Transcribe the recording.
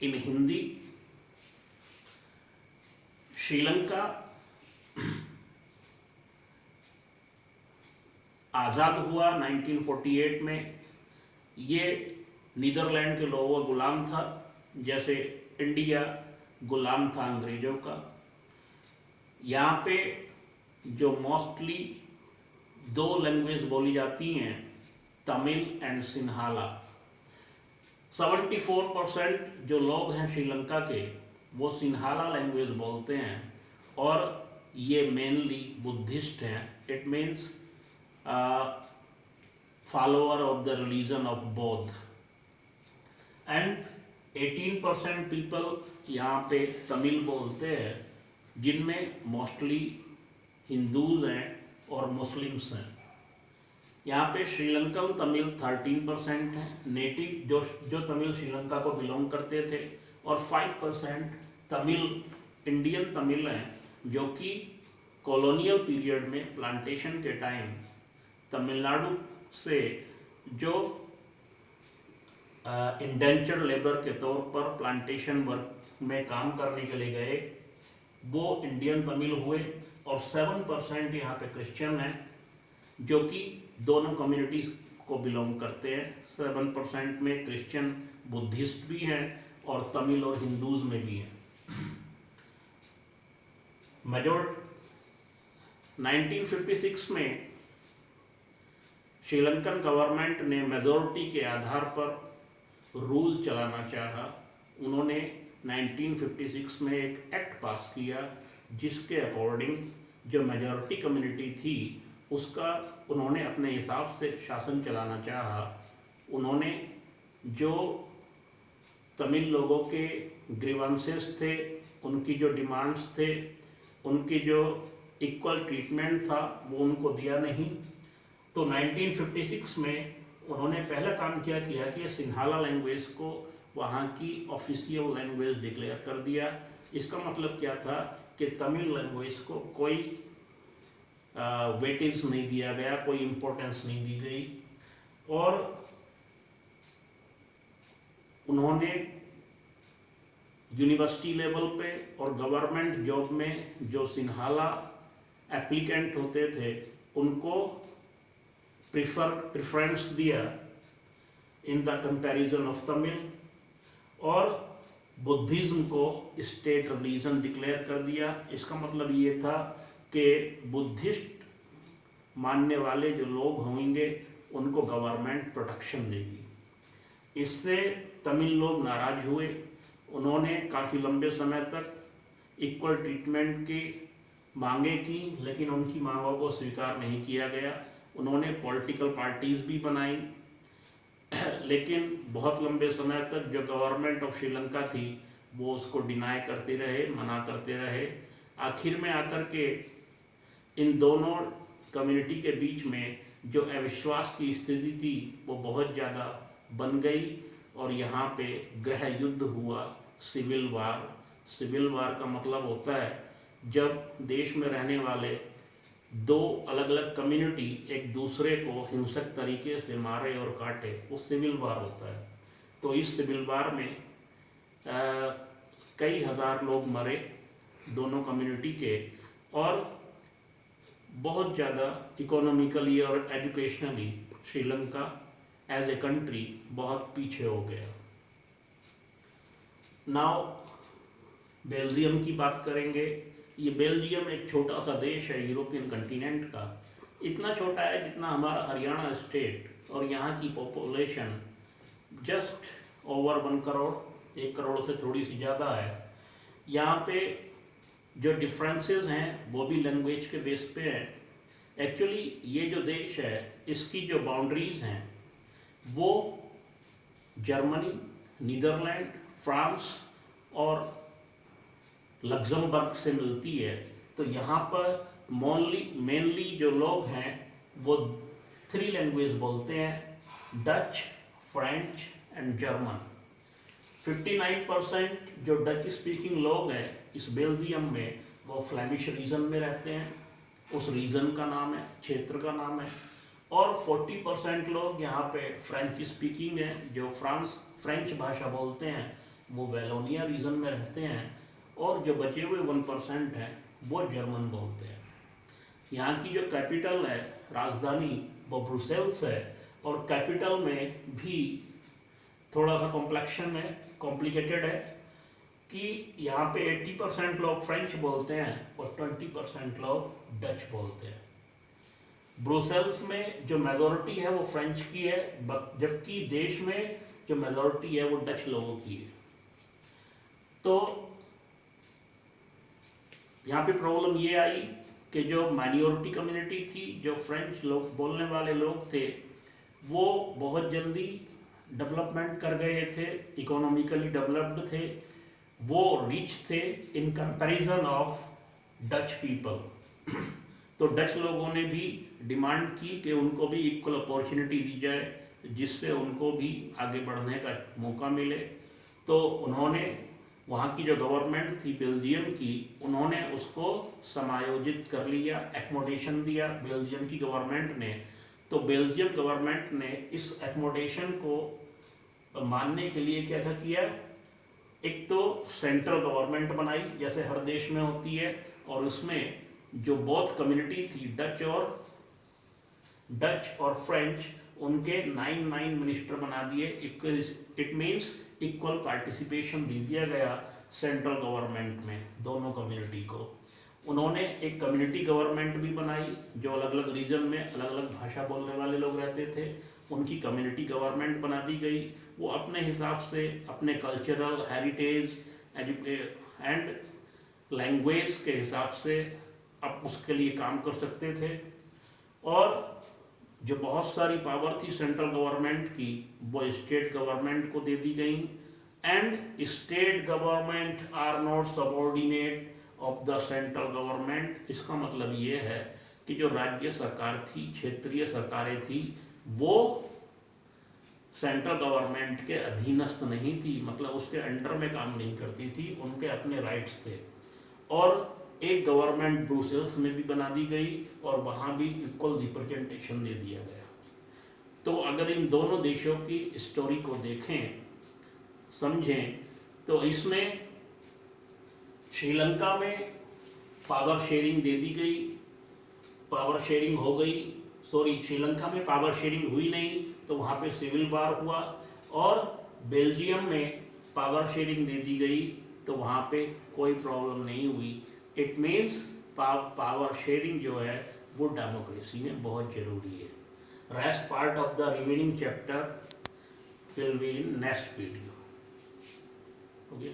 इन हिंदी। श्रीलंका आज़ाद हुआ 1948 में। ये नीदरलैंड के लोगों का गुलाम था, जैसे इंडिया गुलाम था अंग्रेज़ों का। यहाँ पे जो मोस्टली दो लैंग्वेज बोली जाती हैं, तमिल एंड सिन्हाला। 74% जो लोग हैं श्रीलंका के वो सिन्हाला लैंग्वेज बोलते हैं, और ये मेनली बुद्धिस्ट हैं। It means follower of the religion of Bodh, and 18% people यहाँ पे तमिल बोलते हैं, जिनमें मोस्टली हिंदूज हैं और मुस्लिम्स हैं। यहाँ पे श्रीलंकन तमिल 13% हैं, नेटिव जो तमिल श्रीलंका को बिलोंग करते थे, और 5% तमिल इंडियन तमिल हैं, जो कि कॉलोनियल पीरियड में प्लांटेशन के टाइम तमिलनाडु से जो इंडेंचर लेबर के तौर पर प्लांटेशन वर्क में काम करने के लिए गए, वो इंडियन तमिल हुए। और 7% यहाँ पे क्रिश्चियन हैं, जो कि दोनों कम्युनिटीज़ को बिलोंग करते हैं। 7% में क्रिश्चियन बुद्धिस्ट भी हैं और तमिल और हिंदूज में भी हैं। मेजॉरिटी 1956 में श्रीलंकन गवर्नमेंट ने मेजॉरिटी के आधार पर रूल चलाना चाहा। उन्होंने 1956 में एक एक्ट पास किया, जिसके अकॉर्डिंग जो मेजॉरिटी कम्युनिटी थी उसका उन्होंने अपने हिसाब से शासन चलाना चाहा। उन्होंने जो तमिल लोगों के ग्रीवेंसेस थे, उनकी जो डिमांड्स थे, उनकी जो इक्वल ट्रीटमेंट था, वो उनको दिया नहीं। तो 1956 में उन्होंने पहला काम क्या किया कि सिन्हाला लैंग्वेज को वहाँ की ऑफिशियल लैंग्वेज डिक्लेयर कर दिया। इसका मतलब क्या था कि तमिल लैंग्वेज को कोई वेटेज नहीं दिया गया, कोई इम्पोर्टेंस नहीं दी गई। और उन्होंने यूनिवर्सिटी लेवल पे और गवर्नमेंट जॉब में जो सिन्हाला एप्लीकेंट होते थे उनको प्रेफरेंस दिया in the comparison of Tamil, और बुद्धिज्म को स्टेट रिलीजन डिक्लेयर कर दिया। इसका मतलब ये था कि बुद्धिस्ट मानने वाले जो लोग होंगे उनको गवर्नमेंट प्रोटेक्शन देगी। इससे तमिल लोग नाराज हुए। उन्होंने काफ़ी लंबे समय तक इक्वल ट्रीटमेंट की मांगे की, लेकिन उनकी मांगों को स्वीकार नहीं किया गया। उन्होंने पॉलिटिकल पार्टीज़ भी बनाई, लेकिन बहुत लंबे समय तक जो गवर्नमेंट ऑफ श्रीलंका थी वो उसको डिनाई करते रहे, मना करते रहे। आखिर में आकर के इन दोनों कम्युनिटी के बीच में जो अविश्वास की स्थिति थी वो बहुत ज़्यादा बन गई, और यहाँ पे गृह युद्ध हुआ, सिविल वार। सिविल वार का मतलब होता है जब देश में रहने वाले दो अलग अलग कम्युनिटी एक दूसरे को हिंसक तरीके से मारे और काटे, वो सिविल वार होता है। तो इस सिविल वार में कई हज़ार लोग मरे दोनों कम्युनिटी के, और बहुत ज़्यादा इकोनॉमिकली और educationally Sri Lanka as a country बहुत पीछे हो गया। नाउ बेल्जियम की बात करेंगे। ये बेल्जियम एक छोटा सा देश है यूरोपियन कंटिनेंट का। इतना छोटा है जितना हमारा हरियाणा स्टेट, और यहाँ की population just over 1 crore, 1 crore से थोड़ी सी ज़्यादा है। यहाँ पे जो डिफरेंसेस हैं वो भी लैंग्वेज के बेस पे हैं। एक्चुअली ये जो देश है इसकी जो बाउंड्रीज हैं वो जर्मनी, नीदरलैंड, फ्रांस और लग्जमबर्ग से मिलती है। तो यहाँ पर मेनली जो लोग हैं वो 3 लैंग्वेज बोलते हैं, डच, फ्रेंच एंड जर्मन। 59% जो डच स्पीकिंग लोग हैं इस बेल्जियम में वो फ्लेमिश रीजन में रहते हैं, उस रीजन का नाम है, क्षेत्र का नाम है। और 40% लोग यहाँ पे फ्रेंच स्पीकिंग हैं, जो फ्रेंच भाषा बोलते हैं। वो वैलोनिया रीजन में रहते हैं, और जो बचे हुए 1% हैं वो जर्मन बोलते हैं। यहाँ की जो कैपिटल है, राजधानी, वो ब्रुसेल्स है, और कैपिटल में भी थोड़ा सा कॉम्प्लेक्शन है, कॉम्प्लिकेटेड है कि यहाँ पे 80% लोग फ्रेंच बोलते हैं और 20% लोग डच बोलते हैं। ब्रुसेल्स में जो मेजॉरिटी है वो फ्रेंच की है, जबकि देश में जो मेजॉरिटी है वो डच लोगों की है। तो यहाँ पे प्रॉब्लम ये आई कि जो माइनॉरिटी कम्युनिटी थी, जो फ्रेंच लोग बोलने वाले लोग थे, वो बहुत जल्दी डेवलपमेंट कर गए थे, इकोनॉमिकली डेवलप्ड थे, वो रिच थे in comparison of Dutch people. तो डच लोगों ने भी डिमांड की कि उनको भी इक्वल अपॉर्चुनिटी दी जाए, जिससे उनको भी आगे बढ़ने का मौका मिले। तो उन्होंने वहाँ की जो गवर्नमेंट थी बेल्जियम की, उन्होंने उसको समायोजित कर लिया, एकोमोडेशन दिया बेल्जियम की गवर्नमेंट ने। तो बेल्जियम गवर्नमेंट ने इस एकोमोडेशन को मानने के लिए क्या किया, एक तो सेंट्रल गवर्नमेंट बनाई जैसे हर देश में होती है, और उसमें जो बोथ कम्युनिटी थी, डच और फ्रेंच, उनके 9 मिनिस्टर बना दिए। इट मीन्स इक्वल पार्टिसिपेशन दे दिया गया सेंट्रल गवर्नमेंट में दोनों कम्युनिटी को। उन्होंने एक कम्युनिटी गवर्नमेंट भी बनाई, जो अलग अलग रीजन में अलग अलग भाषा बोलने वाले लोग रहते थे, उनकी कम्युनिटी गवर्नमेंट बना दी गई। वो अपने हिसाब से अपने कल्चरल हेरिटेज एंड लैंग्वेज के हिसाब से अब उसके लिए काम कर सकते थे। और जो बहुत सारी पावर थी सेंट्रल गवर्नमेंट की, वो स्टेट गवर्नमेंट को दे दी गई। And state government are not subordinate of the central government. इसका मतलब ये है कि जो राज्य सरकार थी, क्षेत्रीय सरकारें थी, वो सेंट्रल गवर्नमेंट के अधीनस्थ नहीं थी, मतलब उसके अंडर में काम नहीं करती थी, उनके अपने राइट्स थे। और एक गवर्नमेंट ब्रुसेल्स में भी बना दी गई, और वहाँ भी इक्वल रिप्रेजेंटेशन दे दिया गया। तो अगर इन दोनों देशों की स्टोरी को देखें, समझें, तो इसमें श्रीलंका में पावर शेयरिंग दे दी गई, पावर शेयरिंग हो गई, श्रीलंका में पावर शेयरिंग हुई नहीं, तो वहाँ पे सिविल वार हुआ। और बेल्जियम में पावर शेयरिंग दे दी गई, तो वहाँ पे कोई प्रॉब्लम नहीं हुई। इट मीन्स पावर शेयरिंग जो है वो डेमोक्रेसी में बहुत जरूरी है। Rest part of the remaining chapter will be in next video. हो गया।